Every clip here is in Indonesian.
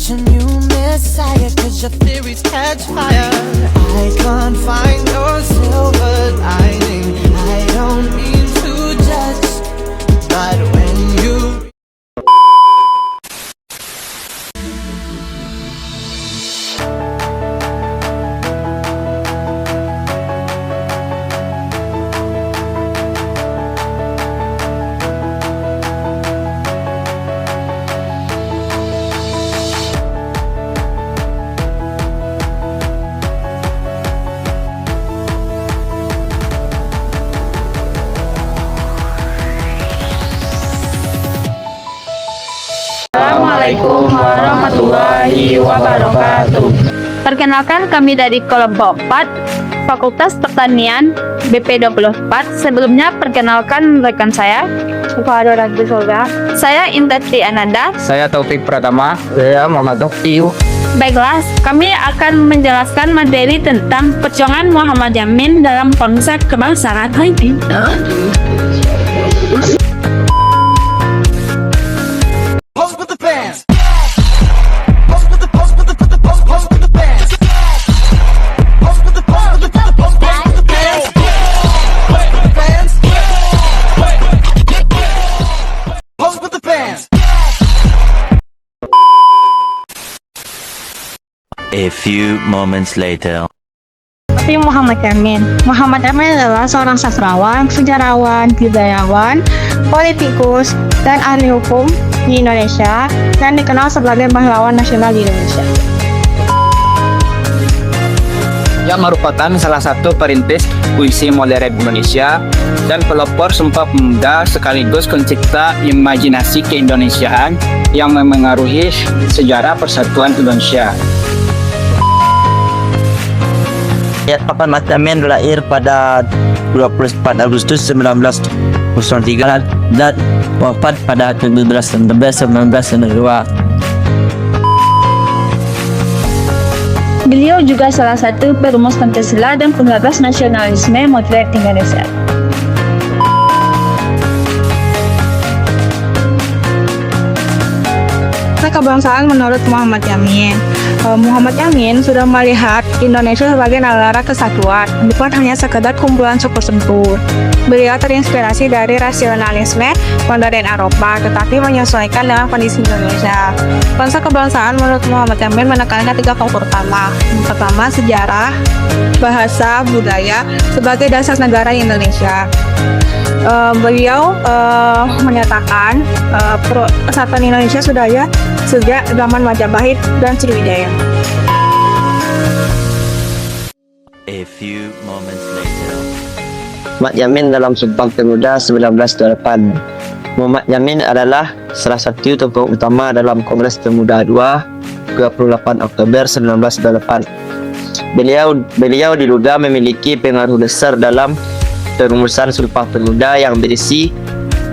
such a new messiah, cause your theories catch fire. I can't find your silver lining. I don't mean to judge, but when you Assalamualaikum warahmatullahi wabarakatuh. Perkenalkan, kami dari kelompok 4 Fakultas Pertanian BP24. Sebelumnya perkenalkan rekan saya. Saya Intetri Ananda. Saya Taufik Pratama. Saya Muhammad Tiu. Baiklah, kami akan menjelaskan materi tentang perjuangan Muhammad Yamin dalam konsep kebangsaan. A few moments later. Tapi Muhammad Yamin adalah seorang sastrawan, sejarawan, budayawan, politikus, dan ahli hukum di Indonesia, dan dikenal sebagai pahlawan nasional di Indonesia. Ia merupakan salah satu perintis puisi modern Indonesia dan pelopor Sumpah Pemuda sekaligus pencipta imajinasi keindonesiaan yang memengaruhi sejarah persatuan Indonesia. Muhammad Yamin lahir pada 24 Agustus 1903 dan wafat pada 17 September 1992. Beliau juga salah satu perumus Pancasila dan penggagas nasionalisme modern Indonesia. Kebangsaan menurut Muhammad Yamin. Muhammad Yamin sudah melihat Indonesia sebagai negara kesatuan, bukan hanya sekedar kumpulan suku tempur. Beliau terinspirasi dari rasionalisme modern Eropa, tetapi menyesuaikan dengan kondisi Indonesia. Konsep kebangsaan menurut Muhammad Yamin menekankan 3 faktor utama. Pertama, sejarah, bahasa, budaya sebagai dasar negara Indonesia. Beliau menyatakan persatuan Indonesia sudah ada sejak zaman Majapahit dan Sriwijaya. A few moments later. Muhammad Yamin dalam Sumpah Pemuda 1928. Muhammad Yamin adalah salah satu tokoh utama dalam Kongres Pemuda II 28 Oktober 1928. Beliau diduga memiliki pengaruh besar dalam perumusan Sumpah Pemuda yang berisi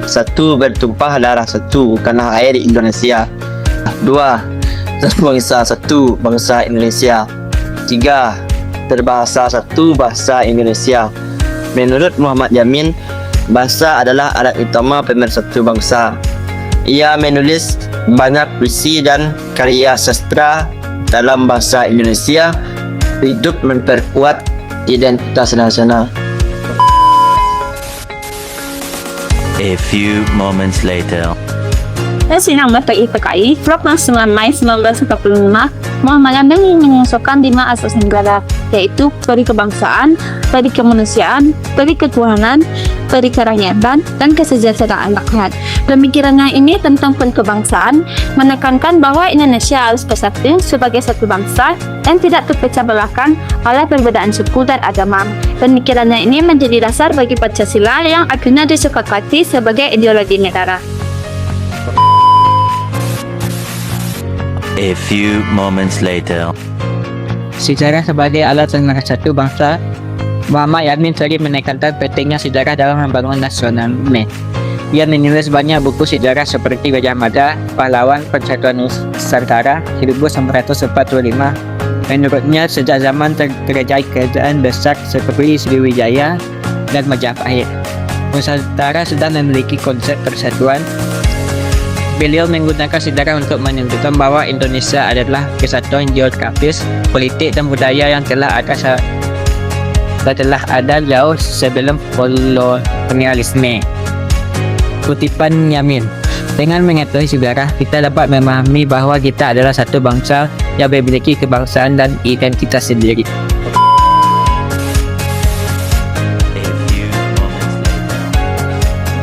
1. Bertumpah darah 1 tanah air Indonesia. 2. Satu bangsa 1 bangsa Indonesia. 3. Berbahasa 1 bahasa Indonesia. Menurut Muhammad Yamin, bahasa adalah alat utama pemersatu bangsa. Ia menulis banyak puisi dan karya sastra dalam bahasa Indonesia hidup memperkuat identitas nasional. A few moments later. Sidang PPI Program 9 Mei 1945, Muhammad Yamin mengusulkan 5 asas negara, yaitu peri kebangsaan, peri kemanusiaan, peri ketuhanan, peri kerakyatan, dan kesejahteraan rakyat. Pemikirannya ini tentang kebangsaan menekankan bahwa Indonesia harus bersatu sebagai satu bangsa dan tidak terpecah belahkan oleh perbedaan suku dan agama. Pemikirannya ini menjadi dasar bagi Pancasila yang akhirnya disepakati sebagai ideologi negara. A few moments later. Sejarah sebagai alat pemersatu bangsa. Muhammad Yamin sering menekankan pentingnya sejarah dalam membangun nasionalisme. Ia menulis banyak buku sejarah seperti Gajah Mada, Pahlawan Persatuan Nusantara 1945. Menurutnya, sejak zaman terjadi kerajaan besar seperti Sriwijaya dan Majapahit, Nusantara sudah memiliki konsep persatuan Beliau menggunakan sejarah untuk menunjukkan bahwa Indonesia adalah kesatuan geografis, politik dan budaya yang telah ada jauh sebelum kolonialisme. Kutipan Yamin. Dengan mengetahui sejarah, kita dapat memahami bahwa kita adalah satu bangsa yang memiliki kebangsaan dan identitas sendiri. A few moments later.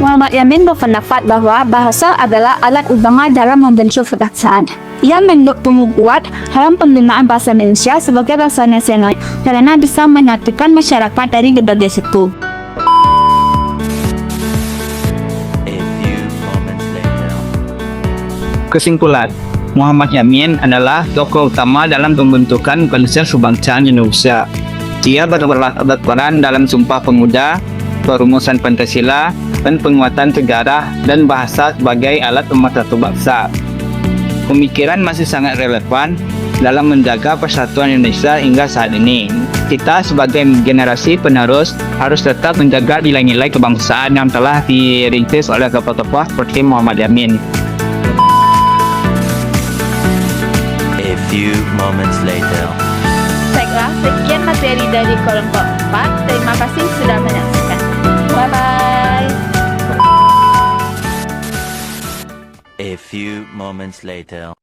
Muhammad Yamin berpendapat bahwa bahasa adalah alat utama dalam membentuk kebangsaan. Ia mendukung kuat dalam pembinaan bahasa Indonesia sebagai bahasa nasional karena bisa menyatukan masyarakat dari berbagai suku. A few moments later. Kesimpulan, Muhammad Yamin adalah tokoh utama dalam pembentukan konsep kebangsaan Indonesia. Dia berperan dalam Sumpah Pemuda, perumusan Pancasila, dan penguatan negara dan bahasa sebagai alat pemersatu bangsa. Pemikiran masih sangat relevan dalam menjaga persatuan Indonesia hingga saat ini. Kita sebagai generasi penerus harus tetap menjaga nilai-nilai kebangsaan yang telah dirintis oleh tokoh-tokoh seperti Muhammad Yamin. A few moments later. Baiklah, sekian materi dari kelompok 4. Terima kasih sudah menyaksikan. Bye-bye. A few moments later.